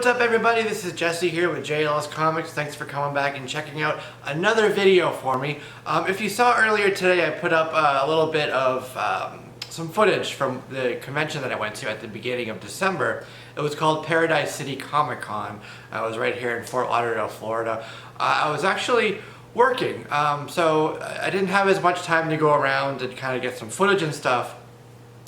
What's up everybody, this is Jesse here with JLS Comics. Thanks for coming back and checking out another video for me. If you saw earlier today, I put up a little bit of some footage from the convention that I went to at the beginning of December. It was called Paradise City Comic Con. I was right here in Fort Lauderdale, Florida. I was actually working, so I didn't have as much time to go around and kind of get some footage and stuff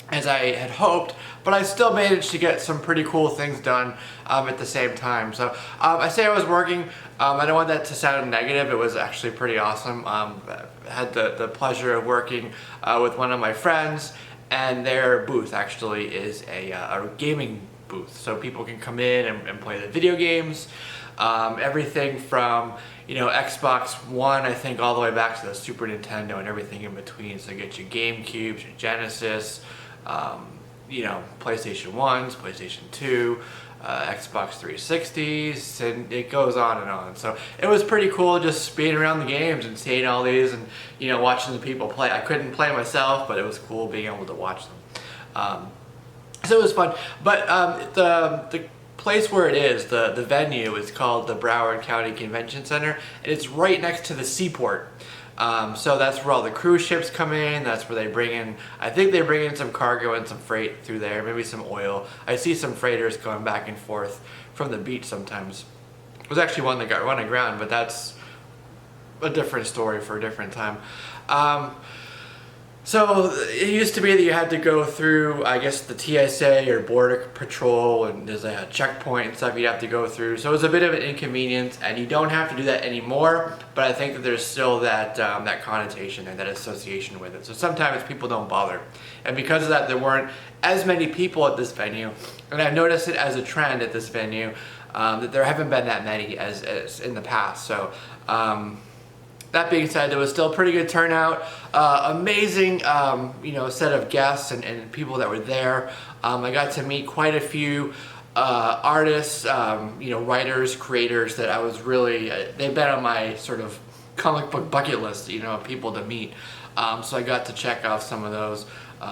as I had hoped, but I still managed to get some pretty cool things done at the same time. So I say I was working. I don't want that to sound negative. It was actually pretty awesome. I had the pleasure of working with one of my friends, and their booth actually is a gaming booth. So people can come in and play the video games. Everything from Xbox One, I think, all the way back to the Super Nintendo and everything in between. So you get your GameCubes, your Genesis, PlayStation 1s, PlayStation 2, Xbox 360s, and it goes on and on. So it was pretty cool just being around the games and seeing all these and watching the people play. I couldn't play myself, but it was cool being able to watch them. So it was fun. But the place where it is, the venue, is called the Broward County Convention Center, and it's right next to the seaport. So that's where all the cruise ships come in. That's where they bring in, I think they bring in some cargo and some freight through there, maybe some oil. I see some freighters going back and forth from the beach sometimes. There's actually one that got run aground, but that's a different story for a different time. So it used to be that you had to go through, I guess, the TSA or Border Patrol, and there's a checkpoint and stuff you'd have to go through. So it was a bit of an inconvenience, and you don't have to do that anymore, but I think that there's still that connotation and that association with it. So sometimes people don't bother. And because of that, there weren't as many people at this venue, and I've noticed it as a trend at this venue, that there haven't been that many as in the past. So that being said, there was still a pretty good turnout. Amazing, set of guests and people that were there. I got to meet quite a few artists, writers, creators that I was really, they've been on my sort of comic book bucket list, of people to meet. So I got to check off some of those,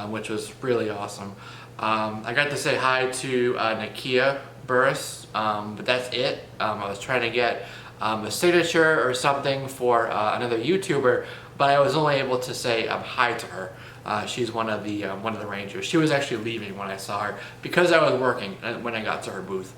which was really awesome. I got to say hi to Nakia Burris, but that's it. I was trying to get a signature or something for another YouTuber, but I was only able to say hi to her. She's one of the Rangers. She was actually leaving when I saw her because I was working when I got to her booth.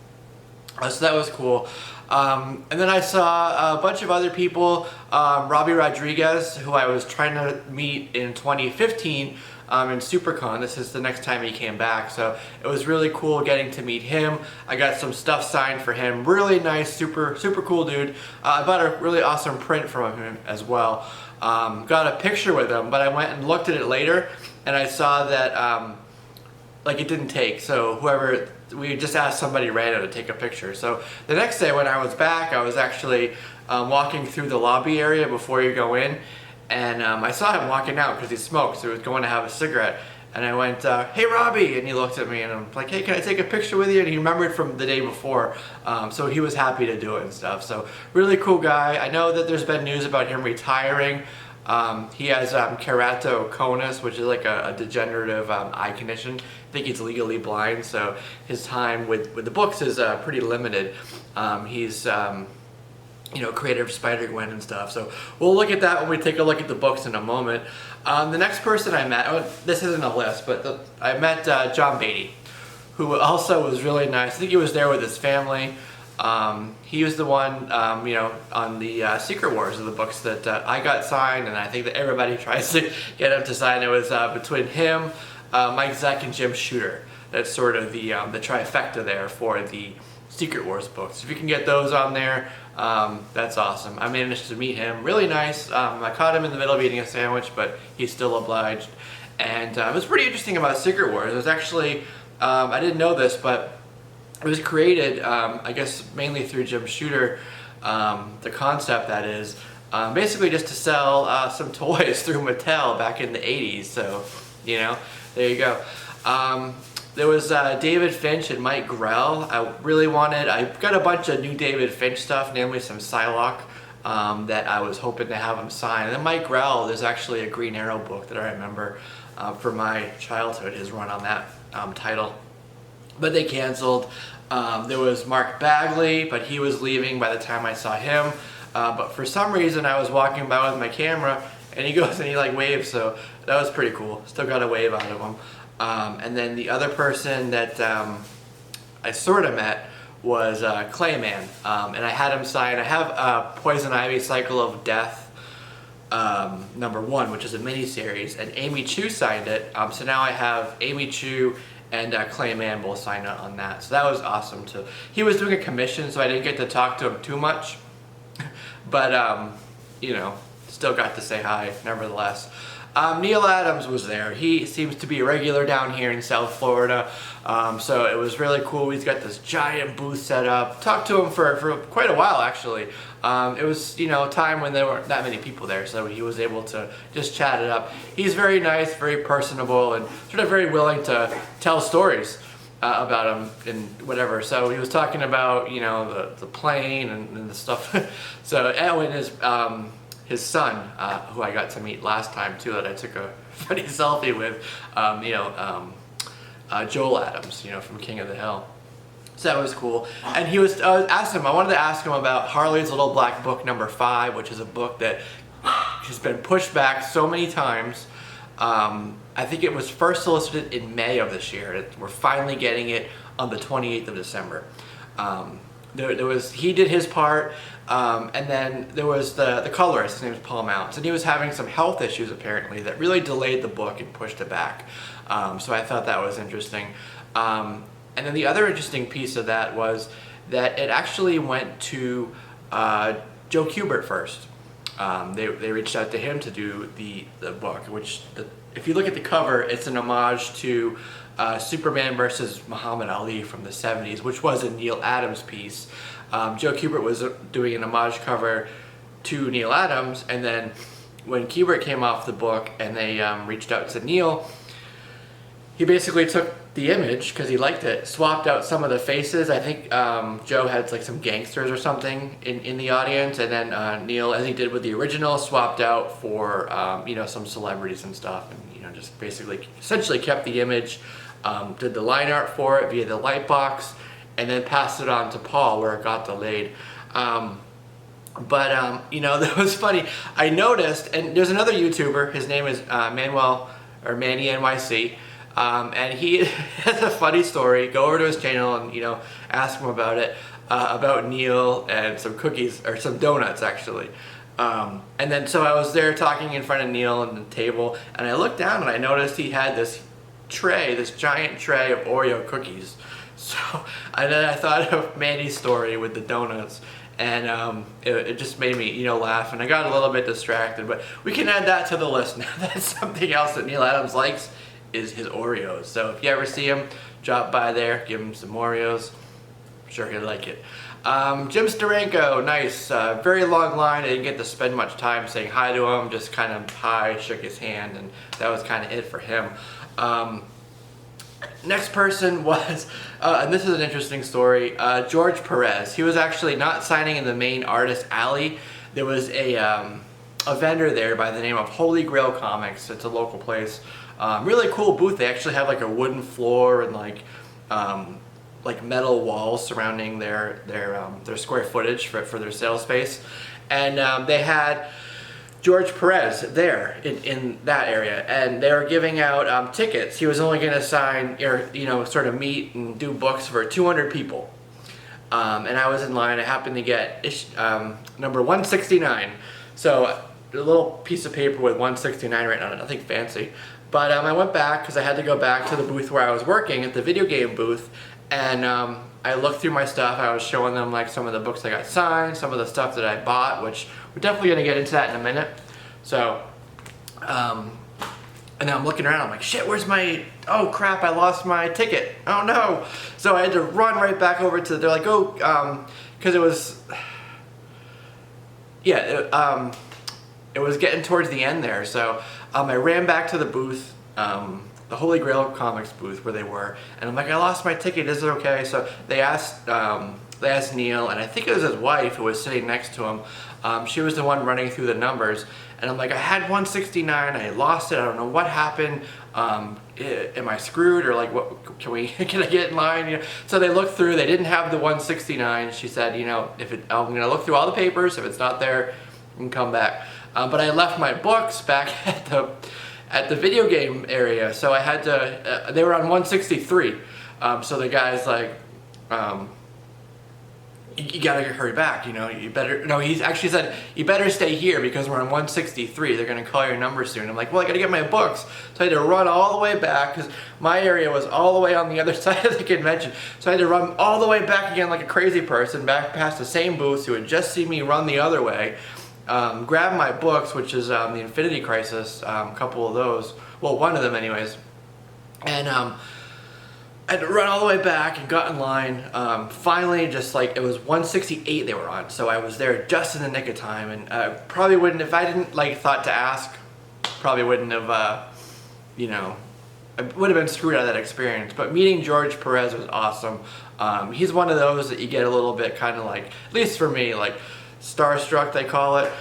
So that was cool. And then I saw a bunch of other people. Robbie Rodriguez, who I was trying to meet in 2015 in SuperCon. This is the next time he came back, so it was really cool getting to meet him. I got some stuff signed for him. Really nice, super cool dude. I bought a really awesome print from him as well. Got a picture with him, but I went and looked at it later, and I saw that it didn't take. So we just asked somebody random to take a picture. So the next day when I was back, I was actually walking through the lobby area before you go in, and I saw him walking out because he smoked, so he was going to have a cigarette. And I went, "Hey Robbie," and he looked at me and I'm like, "Hey, can I take a picture with you?" And he remembered from the day before, so he was happy to do it and stuff. So really cool guy. I know that there's been news about him retiring. He has keratoconus, which is like a degenerative eye condition. I think he's legally blind, so his time with the books is pretty limited. He's creator of Spider-Gwen and stuff. So we'll look at that when we take a look at the books in a moment. The next person I met, this isn't a list, but I met John Beatty, who also was really nice. I think he was there with his family. He was the one, on the Secret Wars of the books that I got signed, and I think that everybody tries to get him to sign. It was between him, Mike Zeck, and Jim Shooter. That's sort of the trifecta there for the Secret Wars books. If you can get those on there, that's awesome. I managed to meet him. Really nice. I caught him in the middle of eating a sandwich, but he's still obliged. And it was pretty interesting about Secret Wars. It was actually, I didn't know this, but it was created, I guess, mainly through Jim Shooter, the concept that is, basically just to sell some toys through Mattel back in the 80s. So, there you go. There was David Finch and Mike Grell. I got a bunch of new David Finch stuff, namely some Psylocke, that I was hoping to have him sign. And then Mike Grell, there's actually a Green Arrow book that I remember from my childhood, his run on that title. But they canceled. There was Mark Bagley, but he was leaving by the time I saw him. But for some reason, I was walking by with my camera, and he goes and he like waves, so that was pretty cool. Still got a wave out of him. And then the other person that I sort of met was Clayman, and I had him sign. I have Poison Ivy Cycle of Death #1, which is a mini-series, and Amy Chu signed it. So now I have Amy Chu and Clayman both signed on that. So that was awesome too. He was doing a commission, so I didn't get to talk to him too much, but you know, still got to say hi nevertheless. Neal Adams was there. He seems to be a regular down here in South Florida, so it was really cool. He's got this giant booth set up. Talked to him for quite a while actually. It was, you know, a time when there weren't that many people there, so he was able to just chat it up. He's very nice, very personable, and sort of very willing to tell stories about him and whatever. So he was talking about, you know, the plane and the stuff. So Edwin is his son, who I got to meet last time too, that I took a funny selfie with, Joel Adams, you know, from King of the Hill. So that was cool. And he was, I wanted to ask him about Harley's Little Black Book #5, which is a book that has been pushed back so many times. I think it was first solicited in May of this year. We're finally getting it on the 28th of December. He did his part, and then there was the colorist, his name is Paul Mounts, and he was having some health issues apparently that really delayed the book and pushed it back. So I thought that was interesting. And then the other interesting piece of that was that it actually went to Joe Kubert first. They reached out to him to do the book, which if you look at the cover, it's an homage to Superman versus Muhammad Ali from the 70s, which was a Neal Adams piece. Joe Kubert was doing an homage cover to Neal Adams, and then when Kubert came off the book and they reached out to Neal, he basically took the image, because he liked it, swapped out some of the faces. I think Joe had like some gangsters or something in the audience, and then Neal, as he did with the original, swapped out for you know, some celebrities and stuff, and you know, just basically essentially kept the image, did the line art for it via the Lightbox, and then passed it on to Paul where it got delayed. You know, that was funny. I noticed, and there's another YouTuber, his name is Manuel, or Manny NYC, and he has a funny story. Go over to his channel and, you know, ask him about it, about Neal and some cookies, or some donuts actually. And then so I was there talking in front of Neal on the table, and I looked down and I noticed he had this tray, this giant tray of Oreo cookies. So, and then I thought of Manny's story with the donuts, and it just made me, you know, laugh, and I got a little bit distracted, but we can add that to the list now. That's something else that Neal Adams likes, is his Oreos. So if you ever see him, drop by there, give him some Oreos. I'm sure he'll like it. Jim Steranko, nice. Very long line. I didn't get to spend much time saying hi to him, just kind of hi, shook his hand, and that was kind of it for him. Next person was, and this is an interesting story, George Perez. He was actually not signing in the main artist alley. There was a vendor there by the name of Holy Grail Comics. It's a local place. Really cool booth. They actually have like a wooden floor and like metal walls surrounding their square footage for their sales space. And they had George Perez there in that area, and they were giving out tickets. He was only going to sign, or you know, sort of meet and do books for 200 people. And I was in line. I happened to get number 169. So a little piece of paper with 169 written on it, nothing fancy. But I went back because I had to go back to the booth where I was working, at the video game booth, and I looked through my stuff. I was showing them like some of the books I got signed, some of the stuff that I bought, which we're definitely going to get into that in a minute. So, and then I'm looking around, I'm like, shit, where's my, oh crap, I lost my ticket. Oh no. So I had to run right back over to, they're like, oh, because it was, yeah, it was getting towards the end there. So I ran back to the booth, the Holy Grail Comics booth where they were, and I'm like, I lost my ticket, is it okay? So they asked Neal, and I think it was his wife who was sitting next to him. She was the one running through the numbers, and I'm like, I had 169, I lost it, I don't know what happened. Am I screwed, or like what can I get in line? You know? So they looked through. They didn't have the 169. She said, you know, I'm gonna look through all the papers. If it's not there, you can come back. But I left my books back at the video game area, so I had to. They were on 163. So the guy's like, you gotta hurry back, you know, you better, no, he's actually said, you better stay here because we're on 163, they're gonna call your number soon. I'm like, well, I gotta get my books. So I had to run all the way back, because my area was all the way on the other side of the convention. So I had to run all the way back again like a crazy person, back past the same booths who had just seen me run the other way, grab my books, which is the Infinity Crisis, a couple of those, well, one of them anyways, and I had to run all the way back and got in line. Finally, just like, it was 168 they were on, so I was there just in the nick of time, and probably wouldn't, if I didn't like thought to ask, probably wouldn't have, you know, I would have been screwed out of that experience. But meeting George Perez was awesome. He's one of those that you get a little bit kind of like, at least for me, like starstruck they call it.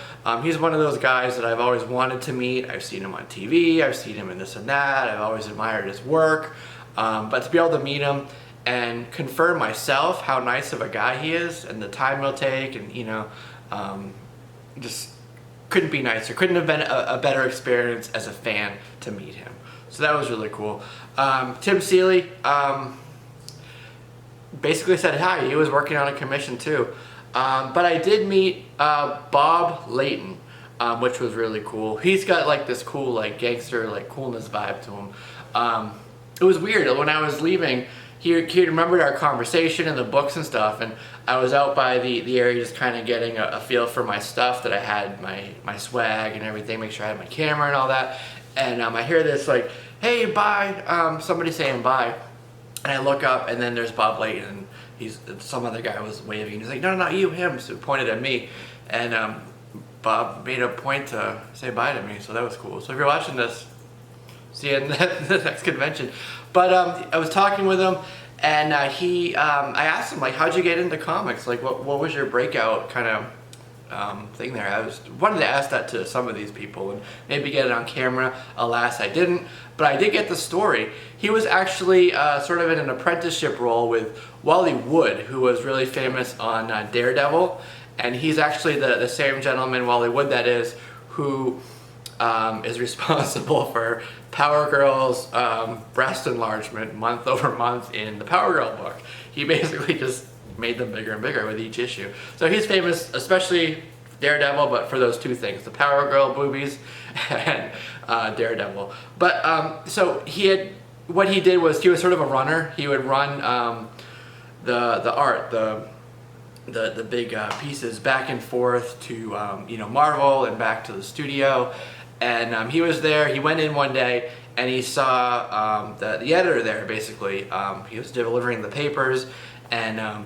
He's one of those guys that I've always wanted to meet. I've seen him on TV, I've seen him in this and that, I've always admired his work. But to be able to meet him and confirm myself how nice of a guy he is and the time he'll take, and you know, just couldn't be nicer. Couldn't have been a better experience as a fan to meet him. So that was really cool. Tim Seeley basically said hi. He was working on a commission too. But I did meet Bob Layton, which was really cool. He's got like this cool like gangster like coolness vibe to him. It was weird, when I was leaving, he remembered our conversation and the books and stuff, and I was out by the area just kind of getting a feel for my stuff, that I had my swag and everything, make sure I had my camera and all that, and I hear this like, hey, bye, somebody saying bye, and I look up, and then there's Bob Layton, and some other guy was waving, he's like, no, not you, him, so he pointed at me, and Bob made a point to say bye to me, so that was cool. So if you're watching this, see you in the next convention. But I was talking with him, and I asked him, like, how'd you get into comics? Like, what was your breakout kind of thing there? I wanted to ask that to some of these people and maybe get it on camera. Alas, I didn't. But I did get the story. He was actually sort of in an apprenticeship role with Wally Wood, who was really famous on Daredevil. And he's actually the same gentleman, Wally Wood, that is, who is responsible for Power Girl's breast enlargement month over month in the Power Girl book. He basically just made them bigger and bigger with each issue. So he's famous, especially Daredevil, but for those two things, the Power Girl boobies and Daredevil. But so what he did was, he was sort of a runner. He would run the art, the big pieces back and forth to you know, Marvel and back to the studio. And he was there. He went in one day and he saw the editor there. Basically, he was delivering the papers, and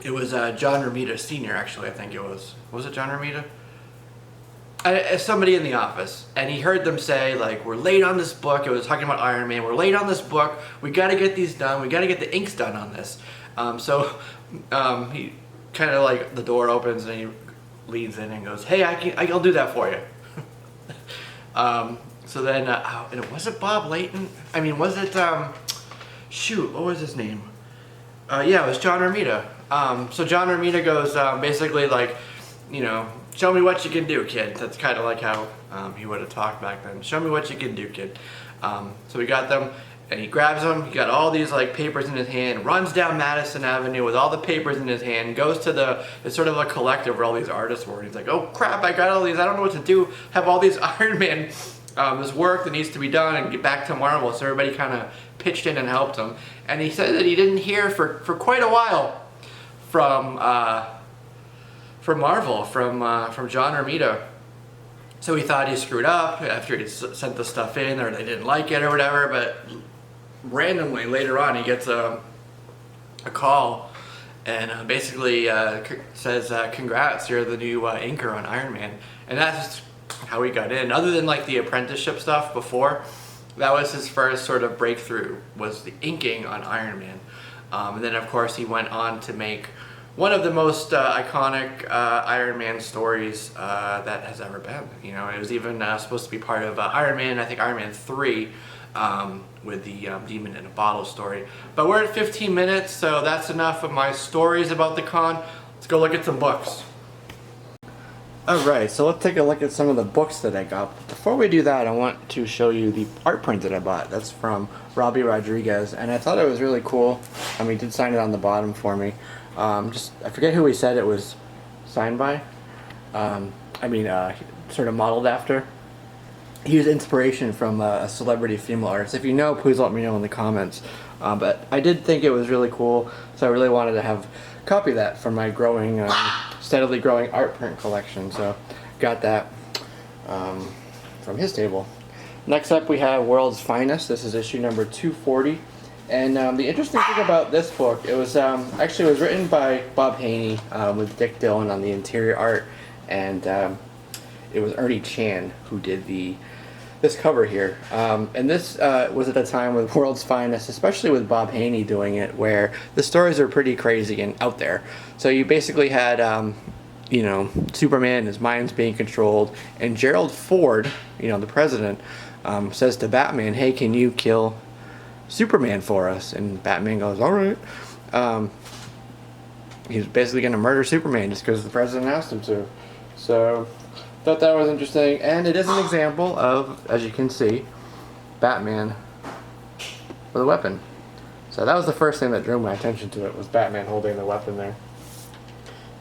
it was John Romita Sr. Actually, I think it was. Was it John Romita? Somebody in the office, and he heard them say, like, we're late on this book. It was talking about Iron Man. We're late on this book. We got to get these done. We got to get the inks done on this. So he kind of like, the door opens and he leans in and goes, hey, I'll do that for you. So then, was it Bob Layton? I mean, was it, shoot, what was his name? Yeah, it was John Romita. So John Romita goes, basically like, you know, show me what you can do, kid. That's kind of like how he would have talked back then. Show me what you can do, kid. So we got them, and he grabs them. He got all these like papers in his hand, runs down Madison Avenue with all the papers in his hand, goes to it's sort of a collective where all these artists were. He's like, oh crap, I got all these. I don't know what to do. Have all these Iron Man, this work that needs to be done, and get back to Marvel. So everybody kind of pitched in and helped him. And he said that he didn't hear for quite a while from Marvel, from John Romita. So he thought he screwed up after he sent the stuff in, or they didn't like it or whatever, but randomly later on he gets a call and basically says, congrats, you're the new inker on Iron Man. And that's how he got in. Other than like the apprenticeship stuff before, that was his first sort of breakthrough, was the inking on Iron Man. And then of course he went on to make one of the most iconic Iron Man stories that has ever been. You know, it was even supposed to be part of Iron Man, I think Iron Man 3, with the Demon in a Bottle story. But we're at 15 minutes, so that's enough of my stories about the con. Let's go look at some books. Alright, so let's take a look at some of the books that I got. Before we do that, I want to show you the art print that I bought. That's from Robbie Rodriguez, and I thought it was really cool. He did sign it on the bottom for me. I forget who he said it was signed by. Sort of modeled after. He used inspiration from a celebrity female artist. If you know, please let me know in the comments. But I did think it was really cool, so I really wanted to have a copy of that for my growing, steadily growing art print collection. So got that from his table. Next up we have World's Finest. This is issue number 240. And the interesting thing about this book, it was actually it was written by Bob Haney with Dick Dillon on the interior art, and it was Ernie Chan who did this cover here. And this was at a time with World's Finest, especially with Bob Haney doing it, where the stories are pretty crazy and out there. So you basically had, you know, Superman, his mind's being controlled, and Gerald Ford, you know, the president, says to Batman, "Hey, can you kill Superman for us?" And Batman goes, "All right." He's basically going to murder Superman just because the president asked him to. So thought that was interesting, and it is an example of, as you can see, Batman with a weapon. So that was the first thing that drew my attention to it, was Batman holding the weapon there.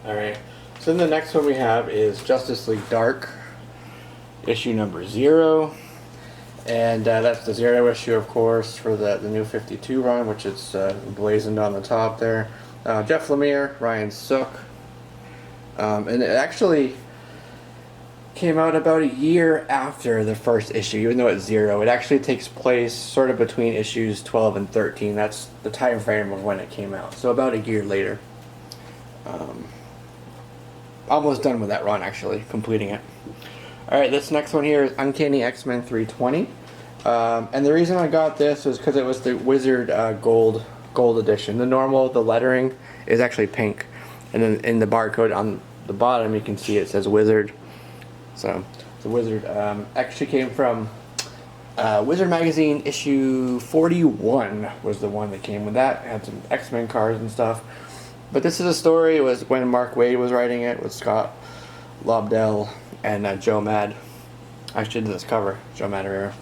Alright, so then the next one we have is Justice League Dark, issue number 0. And that's the 0 issue, of course, for the new 52 run, which is emblazoned on the top there. Jeff Lemire, Ryan Sook. And it actually came out about a year after the first issue, even though it's 0. It actually takes place sort of between issues 12 and 13. That's the time frame of when it came out. So about a year later. Almost done with that run, actually, completing it. Alright, this next one here is Uncanny X-Men 320. And the reason I got this was because it was the Wizard gold edition. The lettering is actually pink. And then in the barcode on the bottom you can see it says Wizard. So the Wizard actually came from Wizard Magazine issue 41 was the one that came with that. It had some X-Men cards and stuff. But this is a story, it was when Mark Waid was writing it with Scott Lobdell and Joe Mad. Actually did this cover, Joe Madureira.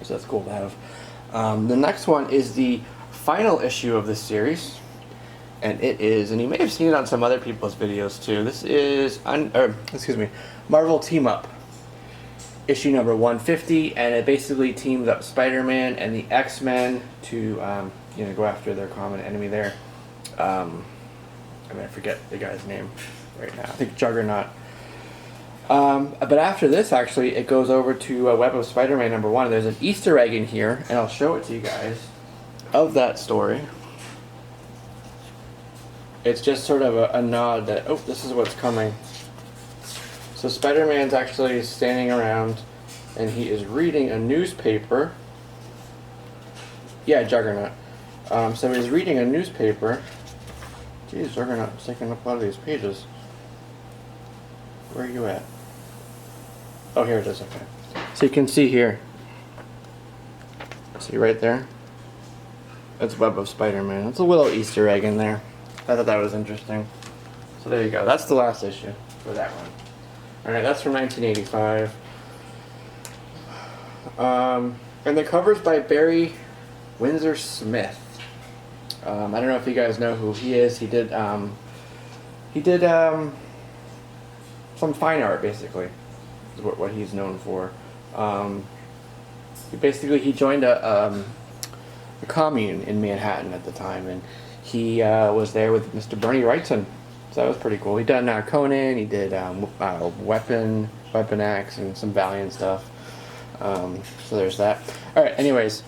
So that's cool to have. The next one is the final issue of this series. And it is, and you may have seen it on some other people's videos too. This is, Marvel Team Up, issue number 150, and it basically teams up Spider-Man and the X-Men to, go after their common enemy there. I forget the guy's name right now. I think Juggernaut. But after this, actually, it goes over to Web of Spider-Man number 1. There's an Easter egg in here, and I'll show it to you guys, of that story. It's just sort of a nod that, oh, this is what's coming. So Spider-Man's actually standing around, and he is reading a newspaper. Yeah, Juggernaut. So he's reading a newspaper. Jeez, Juggernaut's taking up a lot of these pages. Where are you at? Oh, here it is, okay. So you can see here. See right there? That's Web of Spider-Man. It's a little Easter egg in there. I thought that was interesting. So there you go. That's the last issue for that one. Alright, that's from 1985. And the cover's by Barry Windsor Smith. I don't know if you guys know who he is. He did some fine art, basically, is what he's known for. He joined a commune in Manhattan at the time, and he was there with Mr. Bernie Wrightson. So that was pretty cool. He done Conan, he did Weapon X, and some Valiant stuff. So there's that. Alright, anyways,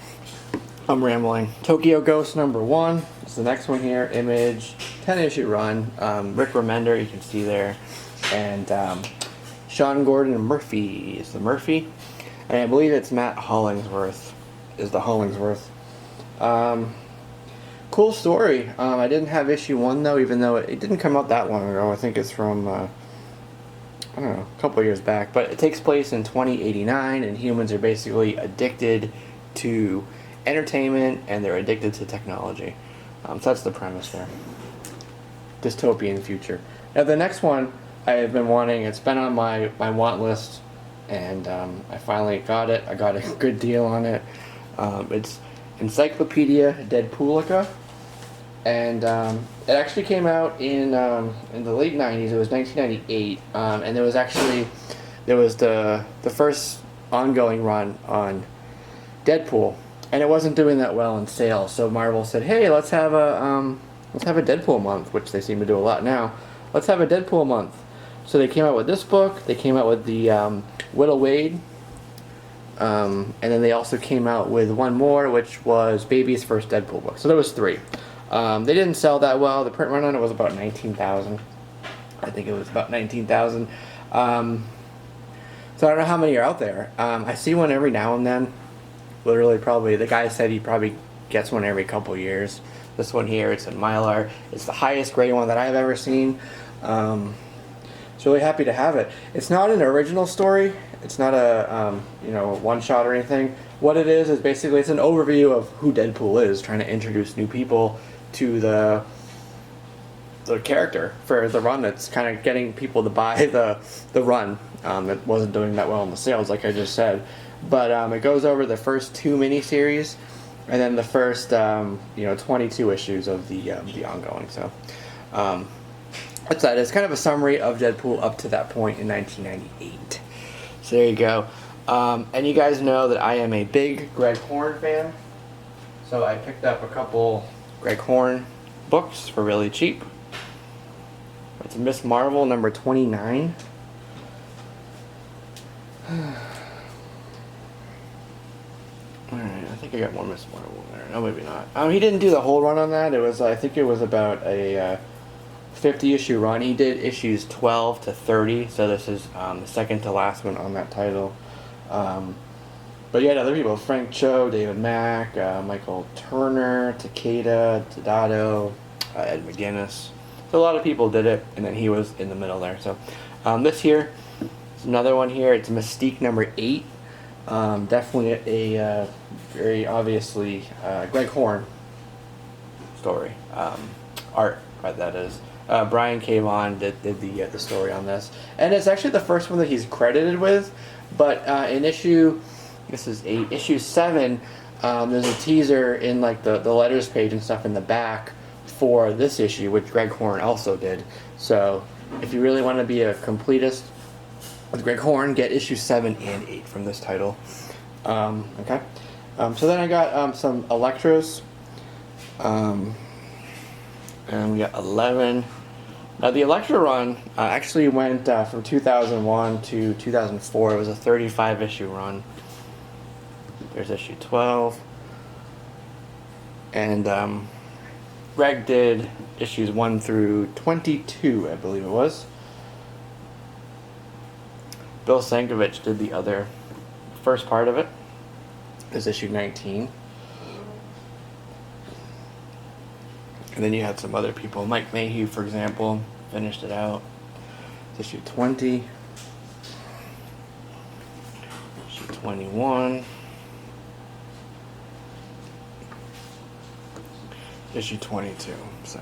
I'm rambling. Tokyo Ghost number 1 is the next one here. Image, 10-issue run. Rick Remender, you can see there. And Sean Gordon Murphy is the Murphy. And I believe it's Matt Hollingsworth is the Hollingsworth. cool story. I didn't have issue 1 though, even though it didn't come out that long ago. I think it's from I don't know, a couple of years back. But it takes place in 2089, and humans are basically addicted to entertainment, and they're addicted to technology. So that's the premise there. Dystopian future. Now the next one I have been wanting. It's been on my want list, and I finally got it. I got a good deal on it. It's Encyclopedia Deadpoolica, and it actually came out in the late 90s. It was 1998, and there was the first ongoing run on Deadpool, and it wasn't doing that well in sales. So Marvel said, "Hey, let's have a Deadpool month," which they seem to do a lot now. Let's have a Deadpool month. So they came out with this book. They came out with the Whittle Wade. And then they also came out with one more, which was Baby's first Deadpool book. So there was 3. They didn't sell that well. The print run on it was about 19,000. I think it was about 19,000. So I don't know how many are out there. I see one every now and then. Literally, probably, the guy said he probably gets one every couple years. This one here, it's in Mylar. It's the highest grade one that I've ever seen. So really happy to have it. It's not an original story. It's not a one shot or anything. What it is basically it's an overview of who Deadpool is, trying to introduce new people to the character for the run. That's kind of getting people to buy the run. It wasn't doing that well in the sales, like I just said, but it goes over the first 2 miniseries, and then the first 22 issues of the ongoing. So. What's that? It's kind of a summary of Deadpool up to that point in 1998. So there you go. And you guys know that I am a big Greg Horn fan. So I picked up a couple Greg Horn books for really cheap. It's Miss Marvel number 29. Alright, I think I got more Miss Marvel there. No, maybe not. He didn't do the whole run on that. I think it was about a 50 issue run. He did issues 12 to 30, so this is the second to last one on that title. But you had other people: Frank Cho, David Mack, Michael Turner, Takeda, Tadado, Ed McGuinness. So a lot of people did it, and then he was in the middle there. So this here is another one here. It's Mystique number 8. Definitely a very obviously Greg Horn story. Art, right, that is. Brian K. Vaughan did the story on this, and it's actually the first one that he's credited with. But in issue 7, there's a teaser in like the letters page and stuff in the back for this issue, which Greg Horn also did. So if you really want to be a completist with Greg Horn, get issue 7 and 8 from this title. Okay. So then I got some Electros. And we got 11. Now the Electro run actually went from 2001 to 2004. It was a 35 issue run. There's issue 12. And Greg did issues 1 through 22, I believe it was. Bill Sienkiewicz did the other first part of it. Is issue 19. And then you had some other people. Mike Mayhew, for example, finished it out. It's issue 20. Issue 21. Issue 22. So,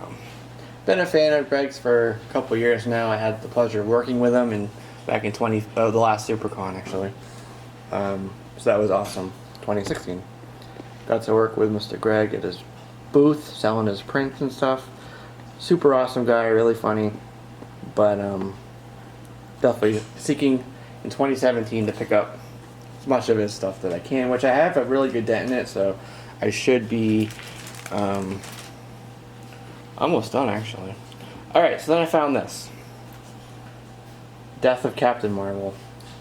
been a fan of Greg's for a couple years now. I had the pleasure of working with him back in the last SuperCon, actually. So that was awesome. 2016. Got to work with Mr. Greg at his booth, selling his prints and stuff. Super awesome guy, really funny. But definitely seeking in 2017 to pick up as much of his stuff that I can, which I have a really good dent in it, so I should be almost done, actually. Alright, so then I found this. Death of Captain Marvel.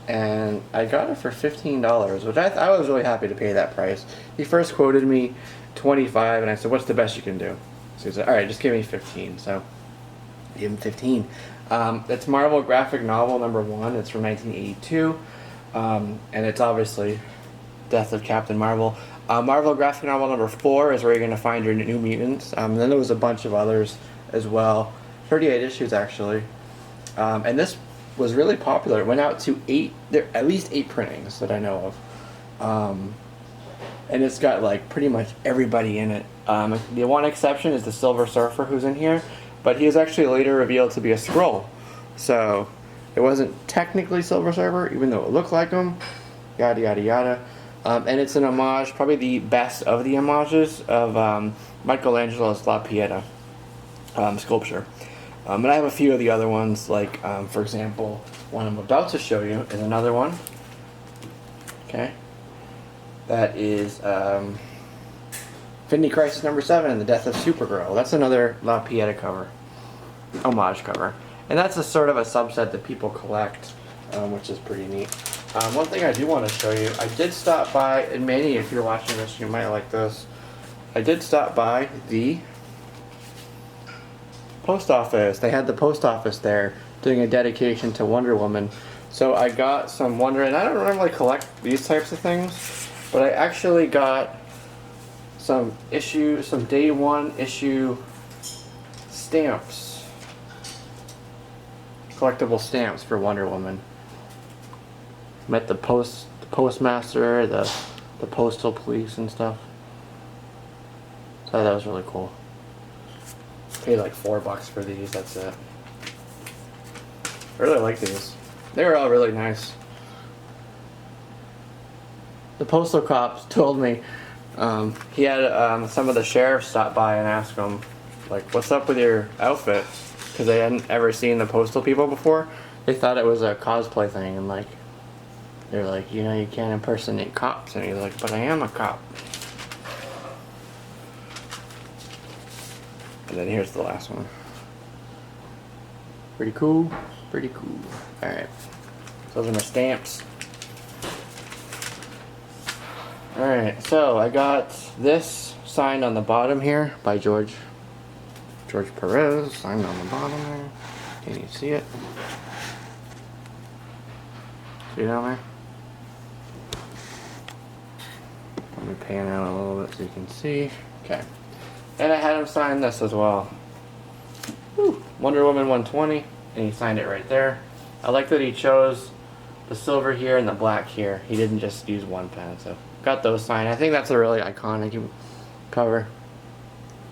And I got it for $15, which I was really happy to pay that price. He first quoted me $25, and I said, "What's the best you can do?" So he said, "All right, just give me 15." So I gave him 15. It's Marvel graphic novel number 1. It's from 1982, and it's obviously Death of Captain Marvel. Marvel Graphic Novel number 4 is where you're going to find your New Mutants. Then there was a bunch of others as well. 38 issues actually. And this was really popular. It went out to at least 8 printings that I know of. And it's got like pretty much everybody in it. The one exception is the Silver Surfer who's in here, but he was actually later revealed to be a Skrull. So it wasn't technically Silver Surfer, even though it looked like him. Yada yada yada. And it's an homage, probably the best of the homages of Michelangelo's La Pieta sculpture. And I have a few of the other ones, like for example, one I'm about to show you is another one. Okay. That is Infinity Crisis number 7 and the Death of Supergirl. That's another La Pieta cover, homage cover. And that's a sort of a subset that people collect, which is pretty neat. One thing I do want to show you, I did stop by, and Manny, if you're watching this, you might like this. I did stop by the post office. They had the post office there doing a dedication to Wonder Woman. So I got some Wonder, and I don't normally collect these types of things, but I actually got some day 1 issue stamps, collectible stamps for Wonder Woman. Met the postmaster, the postal police and stuff. So that was really cool. Paid like $4 for these. That's it. I really like these. They were all really nice. The postal cops told me he had some of the sheriffs stop by and ask him, like, what's up with your outfit? Because they hadn't ever seen the postal people before. They thought it was a cosplay thing, and like, they're like, you know, you can't impersonate cops. And he's like, but I am a cop. And then here's the last one. Pretty cool. Pretty cool. Alright. Those are my stamps. Alright, so I got this signed on the bottom here by George Perez. Signed on the bottom there. Can you see it? See it down there? Let me pan out a little bit so you can see. Okay. And I had him sign this as well. Woo. Wonder Woman 120. And he signed it right there. I like that he chose the silver here and the black here. He didn't just use one pen. So got those signed. I think that's a really iconic cover.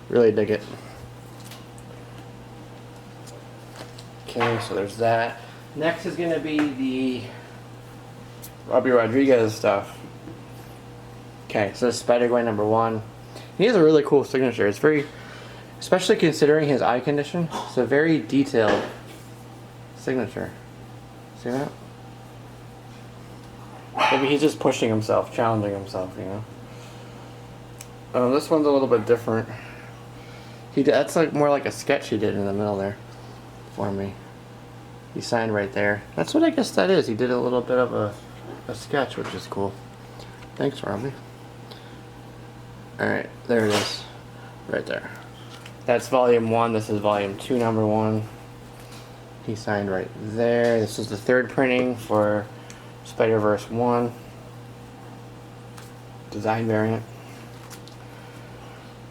Really dig it. Okay, so there's that. Next is going to be the Robbie Rodriguez stuff. Okay, so Spider-Gwen number 1. He has a really cool signature. It's very, especially considering his eye condition, it's a very detailed signature. See that? Maybe he's just pushing himself, challenging himself, you know. This one's a little bit different. That's like more like a sketch he did in the middle there for me. He signed right there. That's what I guess that is. He did a little bit of a sketch, which is cool. Thanks, Robbie. Alright, there it is. Right there. That's volume 1. This is volume 2, number 1. He signed right there. This is the 3rd printing for Spider-Verse 1. Design variant.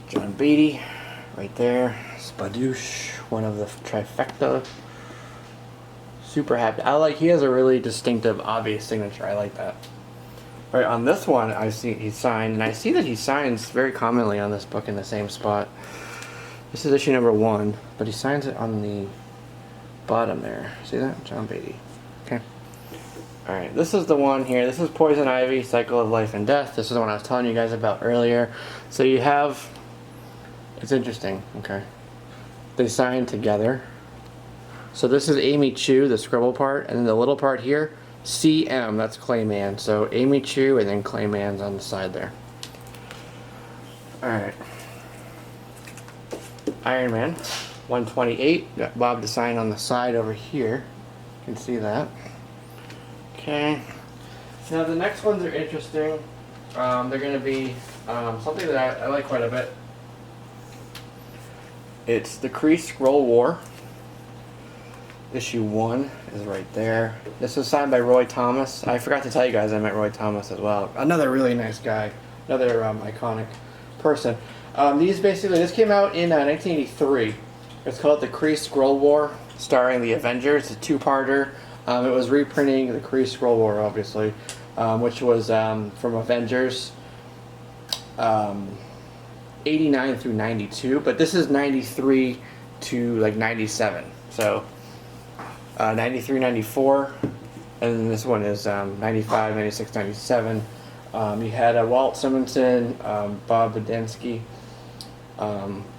John Beatty. Right there. Spadoosh. One of the trifecta. Super happy. He has a really distinctive, obvious signature. I like that. Right, on this one, I see he signed, and I see that he signs very commonly on this book in the same spot. This is issue number 1, but he signs it on the bottom there. See that? John Beatty. Okay. Alright, this is the one here. This is Poison Ivy, Cycle of Life and Death. This is the one I was telling you guys about earlier. So you have, it's interesting, okay. They sign together. So this is Amy Chu, the scribble part, and then the little part here, CM, that's Clayman. So Amy Chu and then Clayman's on the side there. Alright. Iron Man 128. Got Bob the sign on the side over here. You can see that. Okay. Now the next ones are interesting. They're going to be something that I like quite a bit. It's the Kree Skrull War. Issue 1 is right there. This was signed by Roy Thomas. I forgot to tell you guys I met Roy Thomas as well. Another really nice guy. another iconic person. This came out in 1983. It's called the Kree Skrull War, starring the Avengers. It's a two-parter. It was reprinting the Kree Skrull War, obviously, which was from Avengers 89 through 92, but this is 93 to like 97. So 93, 94, and then this one is 95, 96, 97. You had Walt Simonson, Bob Budiansky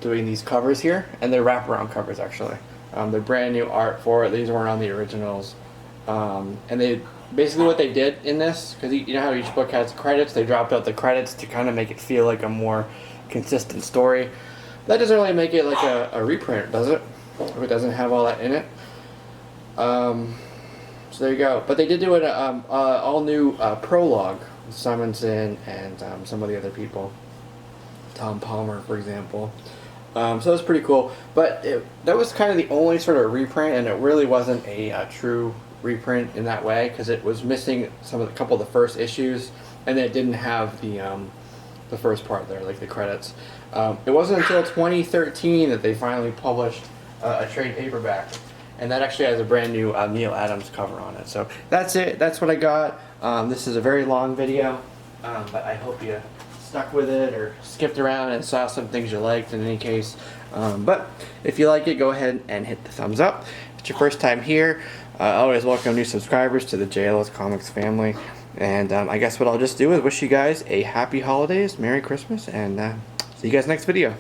doing these covers here, and they're wraparound covers actually. They're brand new art for it. These weren't on the originals. And they basically what they did in this, because you know how each book has credits, they dropped out the credits to kind of make it feel like a more consistent story. That doesn't really make it like a reprint, does it? If it doesn't have all that in it. So there you go. But they did do an all new prologue with Simonson and some of the other people. Tom Palmer, for example. So that was pretty cool. But that was kind of the only sort of reprint, and it really wasn't a true reprint in that way, because it was missing a couple of the first issues, and it didn't have the first part there, like the credits. It wasn't until 2013 that they finally published a trade paperback, and that actually has a brand new Neil Adams cover on it. So that's it. That's what I got. This is a very long video, but I hope you stuck with it or skipped around and saw some things you liked in any case. But if you like it, go ahead and hit the thumbs up. If it's your first time here, I always welcome new subscribers to the JLS Comics family. And I guess what I'll just do is wish you guys a happy holidays, Merry Christmas, and see you guys next video.